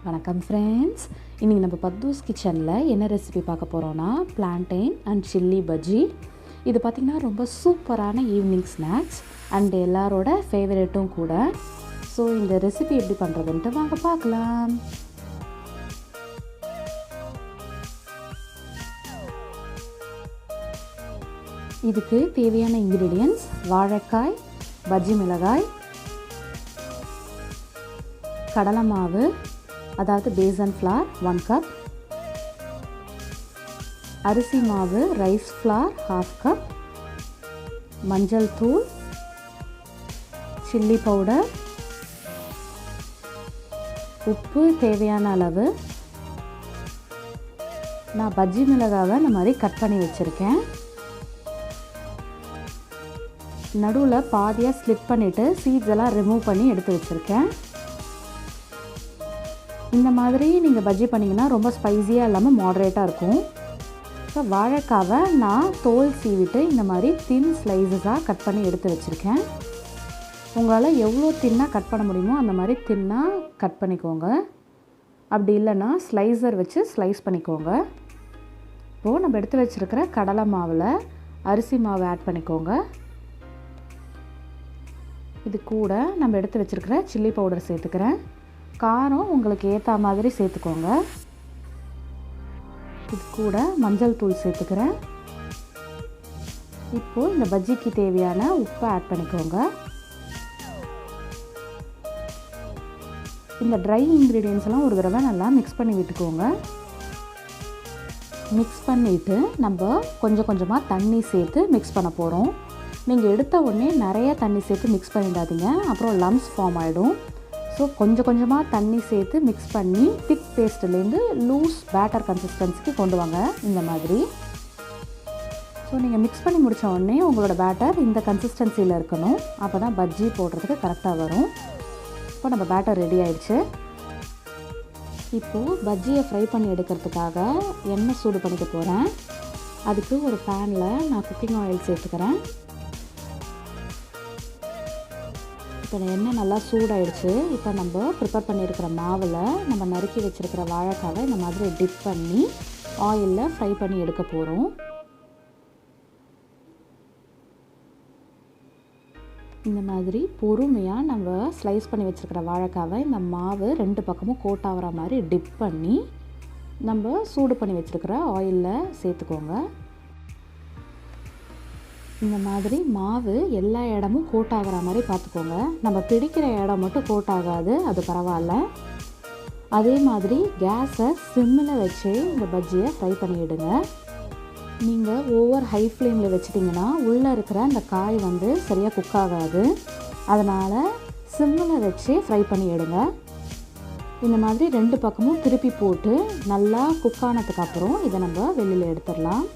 வணக்கம் ஃப்ரெண்ட்ஸ். இன்றைக்கி நம்ம பத்தூஸ் கிச்சனில் என்ன ரெசிபி பார்க்க போகிறோன்னா பிளான்டெயின் அண்ட் சில்லி பஜ்ஜி. இது பார்த்திங்கன்னா ரொம்ப சூப்பரான ஈவினிங் ஸ்நாக்ஸ் அண்ட் எல்லாரோட ஃபேவரேட்டும் கூட. ஸோ இந்த ரெசிபி எப்படி பண்ணுறதுன்ட்டு வாங்க பார்க்கலாம். இதுக்கு தேவையான இன்க்ரீடியன்ட்ஸ்: வாழைக்காய், பஜ்ஜி மிளகாய், கடலை மாவு அதாவது பேசன் ஃப்ளார் 1 கப், அரிசி மாவு ரைஸ் ஃப்ளார் 1/2 கப், மஞ்சள் தூள், சில்லி பவுடர், உப்பு தேவையான அளவு. நான் பஜ்ஜி மிளகாவை இந்த மாதிரி கட் பண்ணி வச்சுருக்கேன். நடுவில் பாதியாக ஸ்லிப் பண்ணிவிட்டு சீட்ஸ் எல்லாம் ரிமூவ் பண்ணி எடுத்து வச்சுருக்கேன். இந்த மாதிரி நீங்கள் பஜ்ஜி பண்ணிங்கன்னா ரொம்ப ஸ்பைஸியாக இல்லாமல் மாடரேட்டாக இருக்கும். ஸோ வாழைக்காவை நான் தோல் சீவிட்டு இந்த மாதிரி தின் ஸ்லைஸஸாக கட் பண்ணி எடுத்து வச்சுருக்கேன். உங்களால் எவ்வளோ தின்னாக கட் பண்ண முடியுமோ அந்த மாதிரி தின்னாக கட் பண்ணிக்கோங்க. அப்படி இல்லைன்னா ஸ்லைசர் வச்சு ஸ்லைஸ் பண்ணிக்கோங்க. இப்போது நம்ம எடுத்து வச்சுருக்கிற கடலை மாவில் அரிசி மாவு ஆட் பண்ணிக்கோங்க. இது கூட நம்ம எடுத்து வச்சுருக்கிற சில்லி பவுடர் சேர்த்துக்கிறேன். காரம் உங்களுக்கு ஏற்ற மாதிரி சேர்த்துக்கோங்க. இது கூட மஞ்சள் தூள் சேர்த்துக்கிறேன். இப்போது இந்த பஜ்ஜிக்கு தேவையான உப்பை ஆட் பண்ணிக்கோங்க. இந்த ட்ரை இன்க்ரீடியன்ஸ் எல்லாம் ஒரு தடவை நல்லா மிக்ஸ் பண்ணி விட்டுக்கோங்க. மிக்ஸ் பண்ணிவிட்டு நம்ம கொஞ்சம் கொஞ்சமாக தண்ணி சேர்த்து மிக்ஸ் பண்ண போகிறோம். நீங்கள் எடுத்த உடனே நிறைய தண்ணி சேர்த்து மிக்ஸ் பண்ணிடாதீங்க, அப்புறம் லம்ஸ் ஃபார்ம் ஆகிடும். ஸோ கொஞ்சம் கொஞ்சமாக தண்ணி சேர்த்து மிக்ஸ் பண்ணி திக் பேஸ்ட்லேருந்து லூஸ் பேட்டர் கன்சிஸ்டன்சிக்கு கொண்டு வாங்க. இந்த மாதிரி ஸோ நீங்கள் மிக்ஸ் பண்ணி முடித்த உடனே உங்களோட பேட்டர் இந்த கன்சிஸ்டன்சியில் இருக்கணும். அப்போ தான் பஜ்ஜி போடுறதுக்கு கரெக்டாக வரும். இப்போ நம்ம பேட்டர் ரெடி ஆயிடுச்சு. இப்போது பஜ்ஜியை ஃப்ரை பண்ணி எடுக்கிறதுக்காக எண்ணெய் சூடு பண்ணிக்க போகிறேன். அதுக்கு ஒரு பேனில் நான் குக்கிங் ஆயில் சேர்த்துக்கிறேன். இப்போ எண்ணெய் நல்லா சூடாயிடுச்சு. இப்போ நம்ம ப்ரிப்பேர் பண்ணியிருக்கிற மாவில் நம்ம நறுக்கி வச்சுருக்கிற வாழைக்காவை இந்த மாதிரி டிப் பண்ணி ஆயிலில் ஃப்ரை பண்ணி எடுக்க போகிறோம். இந்த மாதிரி பொறுமையாக நம்ம ஸ்லைஸ் பண்ணி வச்சுருக்கிற வாழைக்காவை இந்த மாவு 2 பக்கமும் கோட் ஆகிற மாதிரி டிப் பண்ணி நம்ம சூடு பண்ணி வச்சுருக்கிற ஆயிலில் சேர்த்துக்கோங்க. இந்த மாதிரி மாவு எல்லா இடமும் கோட் ஆகிற மாதிரி பார்த்துக்கோங்க. நம்ம பிடிக்கிற இடம் மட்டும் கோட் ஆகாது, அது பரவாயில்ல. அதே மாதிரி கேஸை சிம்மில் வச்சு இந்த பஜ்ஜியை ஃப்ரை பண்ணிவிடுங்க. நீங்கள் ஓவர் ஹை ஃப்ளேமில் வச்சிட்டிங்கன்னா உள்ளே இருக்கிற அந்த காய் சரியாக குக் ஆகாது. அதனால் சிம்மில் வச்சு ஃப்ரை பண்ணிவிடுங்க. இந்த மாதிரி 2 பக்கமும் திருப்பி போட்டு நல்லா குக் ஆனதுக்கப்புறம் இதை நம்ம வெளியில் எடுத்துடலாம்.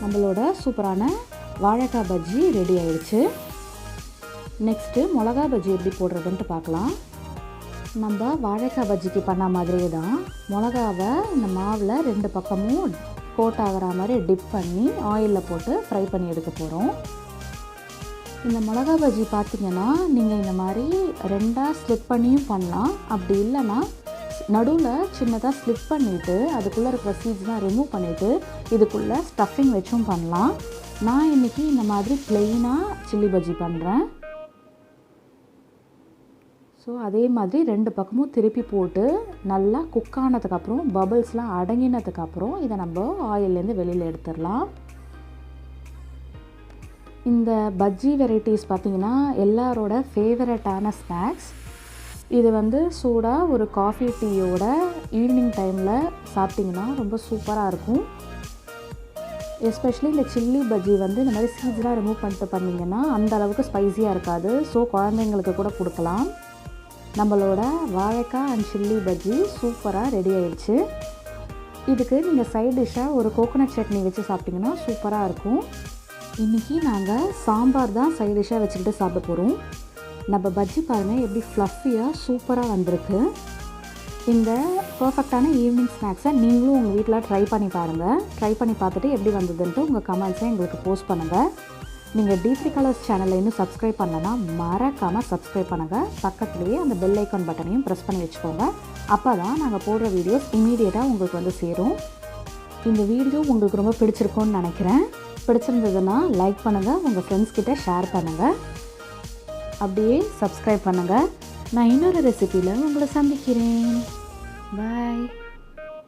நம்மளோட சூப்பரான வாழைக்காய் பஜ்ஜி ரெடி ஆயிடுச்சு. நெக்ஸ்ட்டு மிளகா பஜ்ஜி எப்படி போடுறதுன்ட்டு பார்க்கலாம். நம்ம வாழைக்காய் பஜ்ஜிக்கு பண்ண மாதிரியே தான் மிளகாவை இந்த மாவில் 2 பக்கமும் கோட் ஆகிற மாதிரி டிப் பண்ணி ஆயிலில் போட்டு ஃப்ரை பண்ணி எடுக்க போகிறோம். இந்த மிளகா பஜ்ஜி பார்த்திங்கன்னா நீங்கள் இந்த மாதிரி 2ஆக ஸ்லிப் பண்ணியும் பண்ணலாம். அப்படி இல்லைன்னா நடுவில் சின்னதாக ஸ்லிப் பண்ணிவிட்டு அதுக்குள்ளே இருக்கிற சீட்ஸ்லாம் ரிமூவ் பண்ணிவிட்டு இதுக்குள்ளே ஸ்டஃபிங் வச்சும் பண்ணலாம். நான் இன்றைக்கி இந்த மாதிரி ப்ளெயினாக சில்லி பஜ்ஜி பண்ணுறேன். ஸோ அதே மாதிரி 2 பக்கமும் திருப்பி போட்டு நல்லா குக் ஆனதுக்கப்புறம் பபிள்ஸ்லாம் அடங்கினதுக்கப்புறம் இதை நம்ம ஆயிலேருந்து வெளியில் எடுத்துடலாம். இந்த பஜ்ஜி வெரைட்டிஸ் பார்த்திங்கன்னா எல்லாரோட ஃபேவரட்டான ஸ்நாக்ஸ். இது சூடாக ஒரு காஃபி டீயோட ஈவினிங் டைமில் சாப்பிட்டிங்கன்னா ரொம்ப சூப்பராக இருக்கும். எஸ்பெஷலி இந்த சில்லி பஜ்ஜி இந்த மாதிரி சீட்ஸ்லாம் ரிமூவ் பண்ணிட்டு பண்ணிங்கன்னா அந்த அளவுக்கு ஸ்பைஸியாக இருக்காது. ஸோ குழந்தைங்களுக்கு கூட கொடுக்கலாம். நம்மளோட வாழைக்காய் அண்ட் சில்லி பஜ்ஜி சூப்பராக ரெடி ஆயிடுச்சு. இதுக்கு நீங்கள் சைட் டிஷ்ஷாக ஒரு கோகோனட் சட்னி வச்சு சாப்பிட்டிங்கன்னா சூப்பராக இருக்கும். இன்றைக்கி நாங்கள் சாம்பார் தான் சைட் டிஷ்ஷாக வச்சுக்கிட்டு சாப்பிட போகிறோம். நம்ம பஜ்ஜி பாருங்கள் எப்படி ஃப்ளஃபியாக சூப்பராக வந்திருக்கு. இந்த பர்ஃபெக்டான ஈவினிங் ஸ்நாக்ஸை நீங்களும் உங்கள் வீட்டில் ட்ரை பண்ணி பாருங்கள். ட்ரை பண்ணி பார்த்துட்டு எப்படி வந்ததுன்ட்டு உங்கள் கமெண்ட்ஸை எங்களுக்கு போஸ்ட் பண்ணுங்கள். நீங்கள் D3 கலர்ஸ் சேனலை இன்னும் சப்ஸ்கிரைப் பண்ணலன்னா மறக்காமல் சப்ஸ்கிரைப் பண்ணுங்கள். பக்கத்துலேயே அந்த பெல் ஐக்கான் பட்டனையும் ப்ரெஸ் பண்ணி வச்சுக்கோங்க. அப்போ தான் நாங்கள் போடுற வீடியோஸ் இம்மீடியட்டாக உங்களுக்கு வந்து சேரும். இந்த வீடியோ உங்களுக்கு ரொம்ப பிடிச்சிருக்கும்னு நினைக்கிறேன். பிடிச்சிருந்ததுன்னா லைக் பண்ணுங்கள், உங்கள் ஃப்ரெண்ட்ஸ் கிட்ட ஷேர் பண்ணுங்கள், அப்படியே சப்ஸ்கிரைப் பண்ணுங்கள். நான் இன்னொரு ரெசிபியில் உங்களை சந்திக்கிறேன். பாய்.